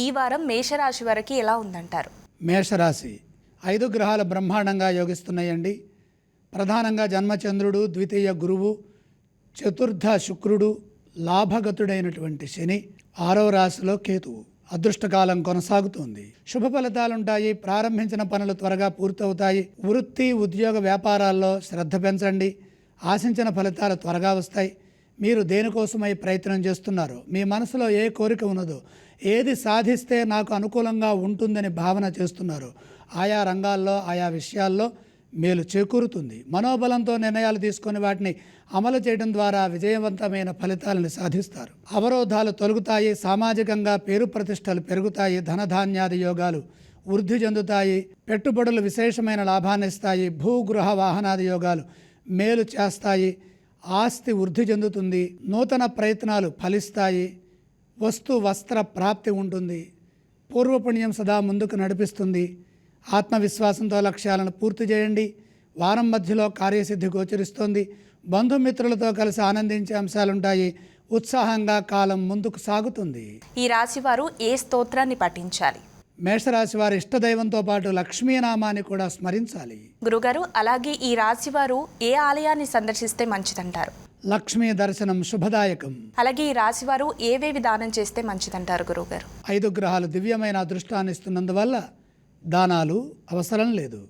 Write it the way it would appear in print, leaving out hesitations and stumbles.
ఈ వారం మేషరాశి వారికి ఎలా ఉందంటారు? మేషరాశి 5 గ్రహాలు బ్రహ్మాండంగా యోగిస్తున్నాయండి. ప్రధానంగా జన్మచంద్రుడు, ద్వితీయ గురువు, చతుర్థ శుక్రుడు, లాభగతుడైనటువంటి శని, 6వ రాశిలో కేతువు. అదృష్టకాలం కొనసాగుతుంది. శుభ ఫలితాలుంటాయి. ప్రారంభించిన పనులు త్వరగా పూర్తవుతాయి. వృత్తి, ఉద్యోగ, వ్యాపారాల్లో శ్రద్ధ పెంచండి. ఆశించిన ఫలితాలు త్వరగా వస్తాయి. మీరు దేనికోసమై ప్రయత్నం చేస్తున్నారు, మీ మనసులో ఏ కోరిక ఉన్నదో, ఏది సాధిస్తే నాకు అనుకూలంగా ఉంటుందని భావన చేస్తున్నారు, ఆయా రంగాల్లో ఆయా విషయాల్లో మేలు చేకూరుతుంది. మనోబలంతో నిర్ణయాలు తీసుకొని వాటిని అమలు చేయడం ద్వారా విజయవంతమైన ఫలితాలను సాధిస్తారు. అవరోధాలు తొలగుతాయి. సామాజికంగా పేరు ప్రతిష్టలు పెరుగుతాయి. ధనధాన్యాది యోగాలు వృద్ధి చెందుతాయి. పెట్టుబడులు విశేషమైన లాభాన్ని ఇస్తాయి. భూగృహ వాహనాది యోగాలు మేలు చేస్తాయి. ఆస్తి వృద్ధి చెందుతుంది. నూతన ప్రయత్నాలు ఫలిస్తాయి. వస్తు వస్త్ర ప్రాప్తి ఉంటుంది. పూర్వపుణ్యం సదా ముందుకు నడిపిస్తుంది. ఆత్మవిశ్వాసంతో లక్ష్యాలను పూర్తి చేయండి. వారం మధ్యలో కార్యసిద్ధి గోచరిస్తోంది. బంధుమిత్రులతో కలిసి ఆనందించే అంశాలుంటాయి. ఉత్సాహంగా కాలం ముందుకు సాగుతుంది. ఈ రాశి వారు ఏ స్తోత్రాన్ని పఠించాలి? మేషరాశి వారి ఇష్టదైవంతో పాటు లక్ష్మీనామాన్ని కూడా స్మరించాలి. గురుగారు, అలాగే ఈ రాశి వారు ఏ ఆలయాన్ని సందర్శిస్తే మంచిదంటారు? లక్ష్మీ దర్శనం శుభదాయకం. అలాగే ఈ రాశి వారు ఏవేవి దానం చేస్తే మంచిదంటారు గురుగారు? 5 గ్రహాలు దివ్యమైన అదృష్టాన్ని ఇస్తున్నందువల్ల దానాలు అవసరం లేదు.